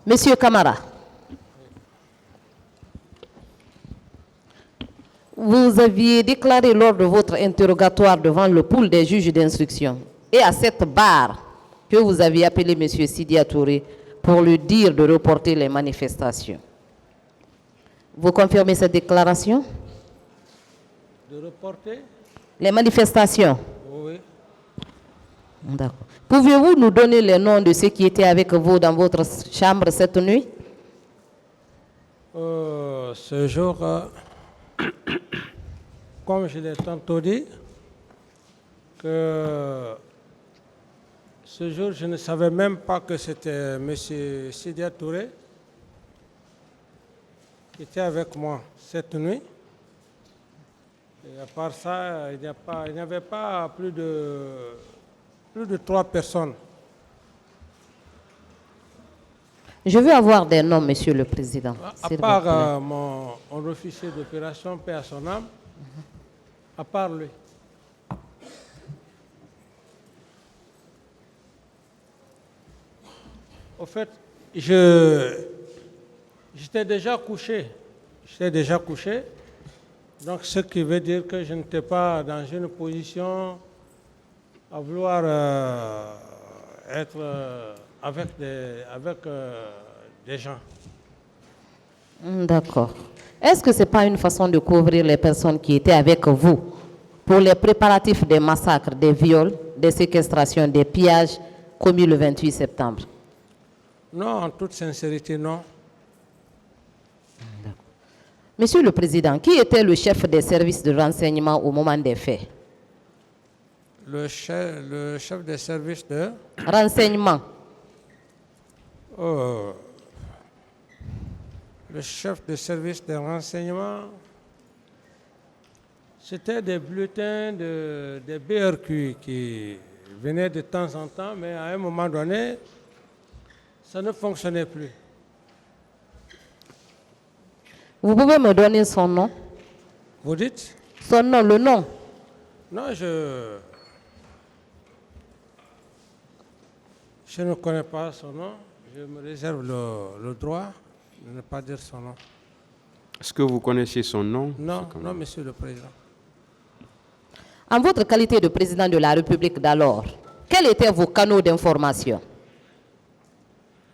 Monsieur Camara, vous aviez déclaré lors de votre interrogatoire devant le pool des juges d'instruction et à cette barre que vous aviez appelé Monsieur Sidia Touré pour lui dire de reporter les manifestations. Vous confirmez cette déclaration? De reporter? Les manifestations? Oui. D'accord. Pouvez-vous nous donner les noms de ceux qui étaient avec vous dans votre chambre cette nuit? Ce jour, comme je l'ai tantôt dit, que ce jour, je ne savais même pas que c'était M. Sidia Touré qui était avec moi cette nuit. Et à part ça, il n'y avait pas plus de 3 personnes. Je veux avoir des noms, Monsieur le Président. À part mon officier d'opération, paix à son âme, à part lui. Au fait, j'étais déjà couché. Donc, ce qui veut dire que je n'étais pas dans une position à vouloir être avec des gens. D'accord. Est-ce que ce n'est pas une façon de couvrir les personnes qui étaient avec vous pour les préparatifs des massacres, des viols, des séquestrations, des pillages commis le 28 septembre? Non, en toute sincérité, non. Monsieur le Président, qui était le chef des services de renseignement au moment des faits? Le chef des services de renseignement. Le chef des services de renseignement, c'était des bulletins des BRQ qui venaient de temps en temps, mais à un moment donné, ça ne fonctionnait plus. Vous pouvez me donner son nom? Vous dites? Son nom, le nom? Non, je ne connais pas son nom. Je me réserve le droit de ne pas dire son nom. Est-ce que vous connaissez son nom? Non, non, Monsieur le Président. En votre qualité de président de la République d'alors, quels étaient vos canaux d'information?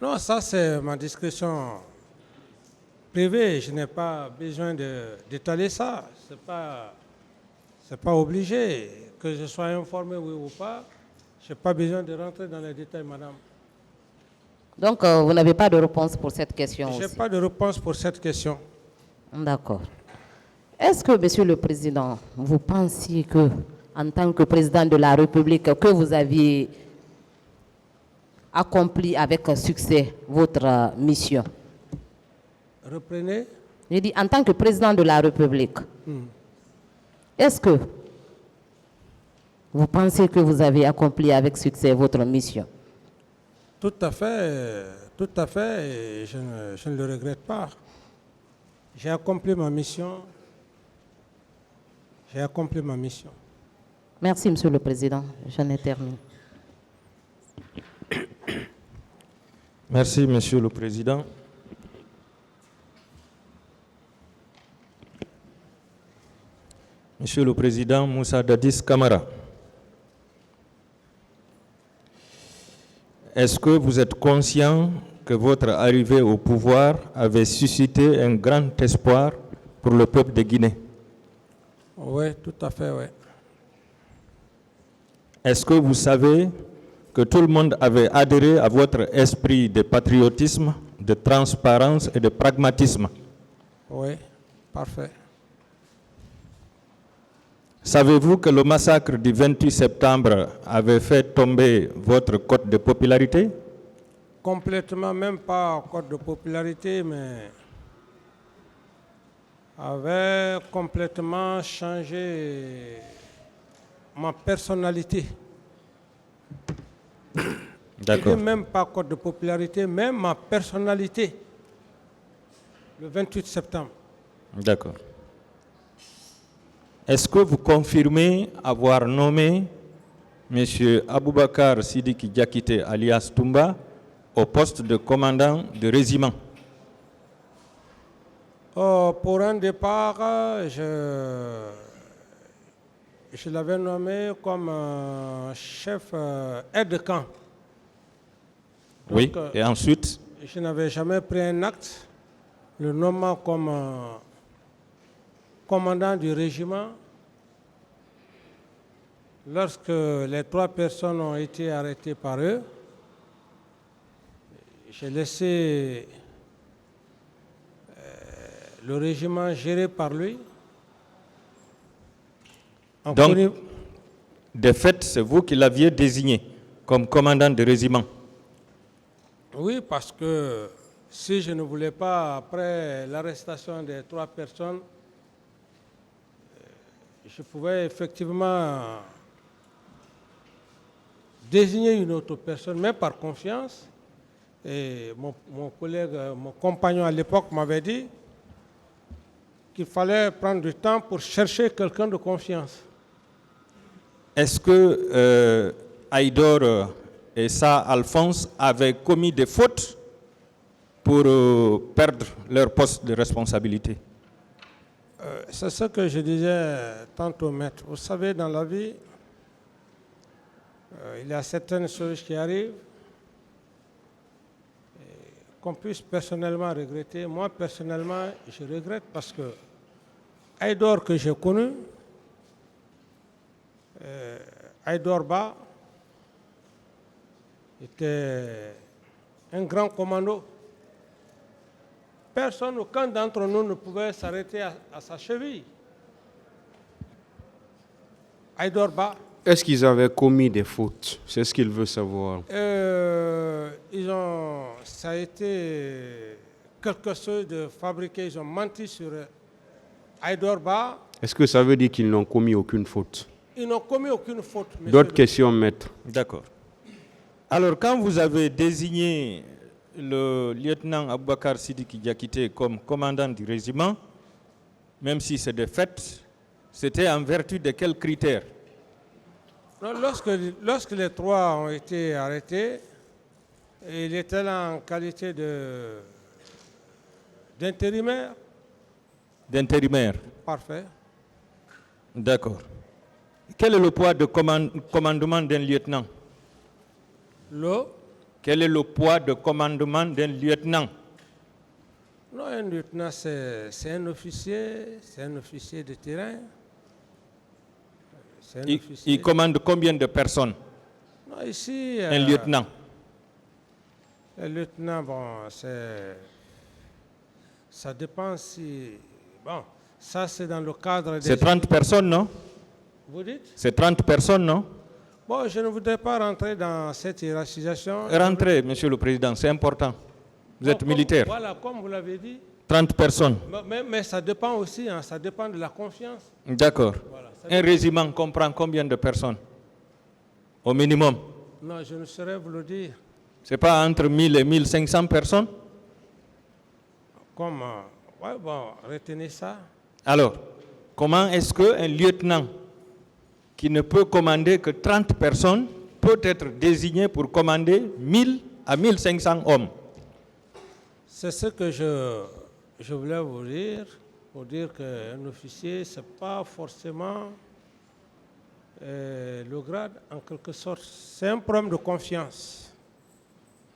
Non, ça c'est ma discrétion privée. Je n'ai pas besoin d'étaler ça. C'est pas obligé. Que je sois informé, oui ou pas, je n'ai pas besoin de rentrer dans les détails, madame. Donc, vous n'avez pas de réponse pour cette question? Je n'ai pas de réponse pour cette question. D'accord. Est-ce que, Monsieur le Président, vous pensiez que, en tant que président de la République, que vous aviez accompli avec succès votre mission? Reprenez. J'ai dit, en tant que président de la République, est-ce que vous pensez que vous avez accompli avec succès votre mission? Tout à fait, et je ne le regrette pas. J'ai accompli ma mission. Merci, Monsieur le Président. J'en ai terminé. Merci, Monsieur le Président. Monsieur le Président Moussa Dadis Camara, est-ce que vous êtes conscient que votre arrivée au pouvoir avait suscité un grand espoir pour le peuple de Guinée? Oui, tout à fait, oui. Est-ce que vous savez que tout le monde avait adhéré à votre esprit de patriotisme, de transparence et de pragmatisme? Oui, parfait. Savez-vous que le massacre du 28 septembre avait fait tomber votre cote de popularité? Complètement, même pas cote de popularité, mais avait complètement changé ma personnalité. D'accord. Même pas cote de popularité, même ma personnalité. Le 28 septembre. D'accord. Est-ce que vous confirmez avoir nommé M. Aboubakar Sidiki Diakité alias Toumba au poste de commandant de régiment? Pour un départ, je l'avais nommé comme chef aide-de-camp. Oui, Donc, et ensuite? je n'avais jamais pris un acte le nommant comme commandant du régiment. Lorsque les 3 personnes ont été arrêtées par eux, j'ai laissé le régiment géré par lui. Donc, de fait, c'est vous qui l'aviez désigné comme commandant de régiment? Oui, parce que si je ne voulais pas, après l'arrestation des 3 personnes, je pouvais effectivement désigner une autre personne, mais par confiance. Et mon collègue, mon compagnon à l'époque m'avait dit qu'il fallait prendre du temps pour chercher quelqu'un de confiance. Est-ce que Aïdor et ça, Alphonse, avaient commis des fautes pour perdre leur poste de responsabilité? C'est ce que je disais tantôt, maître. Vous savez, dans la vie, il y a certaines choses qui arrivent qu'on puisse personnellement regretter. Moi, personnellement, je regrette parce que Aïdor que j'ai connu, Aïdor Ba, était un grand commando. Personne, aucun d'entre nous ne pouvait s'arrêter à sa cheville. Aïdor Ba. Est-ce qu'ils avaient commis des fautes? C'est ce qu'il veut savoir. Ça a été quelque chose de fabriqué. Ils ont menti sur Aïdor Ba. Est-ce que ça veut dire qu'ils n'ont commis aucune faute? Ils n'ont commis aucune faute. D'autres questions, maître? D'accord. Alors, quand vous avez désigné le lieutenant Aboubakar Sidiki Diakité comme commandant du régiment, même si c'est de fait, c'était en vertu de quels critères? Non, lorsque les 3 ont été arrêtés, il était là en qualité d'intérimaire. D'intérimaire. Parfait. D'accord. Quel est le poids de commandement d'un lieutenant? Quel est le poids de commandement d'un lieutenant? Non, un lieutenant, c'est un officier de terrain. Il commande combien de personnes? Non, ici, un lieutenant? Un lieutenant, bon, ça dépend si... Bon, ça c'est dans le cadre des... C'est 30 personnes, non? Vous dites? C'est 30 personnes, non? Bon, je ne voudrais pas rentrer dans cette hiérarchisation. Rentrez, Monsieur le Président, c'est important. Vous êtes militaire. Voilà, comme vous l'avez dit. 30 personnes. Mais ça dépend aussi, hein, ça dépend de la confiance. D'accord. Voilà, un régiment comprend combien de personnes? Au minimum? Non, je ne saurais vous le dire. Ce n'est pas entre 1000 et 1500 personnes? Comme, ouais, bon, retenez ça. Alors, comment est-ce qu'un lieutenant qui ne peut commander que 30 personnes peut être désigné pour commander 1000 à 1500 hommes? C'est ce que je voulais vous dire, pour dire qu'un officier, ce n'est pas forcément le grade, en quelque sorte. C'est un problème de confiance.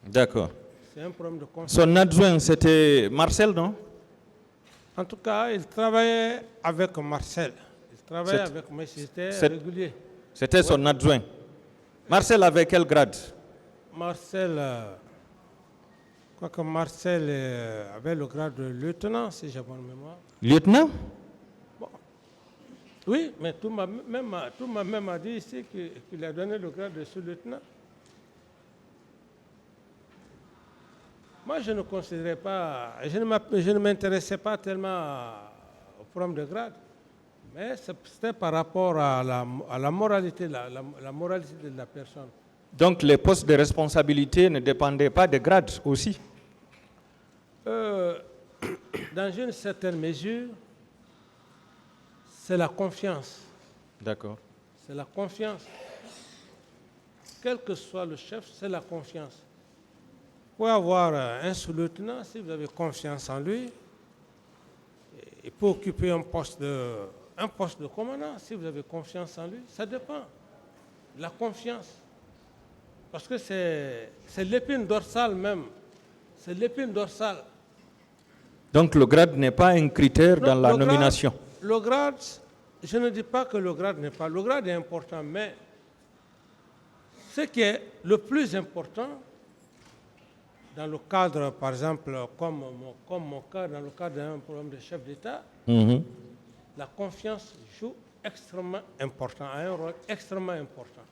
D'accord. C'est un problème de confiance. Son adjoint, c'était Marcel, non? En tout cas, il travaillait avec Marcel. Il travaillait avec moi, c'était régulier. C'était son adjoint. Marcel avait quel grade? Marcel, quoique Marcel avait le grade de lieutenant, si j'ai bonne mémoire. Lieutenant? Bon. Oui, mais tout m'a même dit ici qu'il a donné le grade de sous-lieutenant. Moi, je ne considérais pas, je ne m'intéressais pas tellement au problème de grade, mais c'était par rapport à la moralité, la moralité de la personne. Donc les postes de responsabilité ne dépendaient pas des grades aussi? Dans une certaine mesure, c'est la confiance. D'accord. C'est la confiance. Quel que soit le chef, c'est la confiance. pouvez avoir un sous-lieutenant, si vous avez confiance en lui, il peut occuper un poste de commandant, si vous avez confiance en lui. Ça dépend de la confiance. Parce que c'est l'épine dorsale même. C'est l'épine dorsale. Donc le grade n'est pas un critère Non, dans la le grade- nomination. Le grade, je ne dis pas que le grade n'est pas. Le grade est important, mais ce qui est le plus important, dans le cadre, par exemple, comme mon cas, dans le cadre d'un programme de chef d'État, la confiance joue extrêmement important, a un rôle extrêmement important.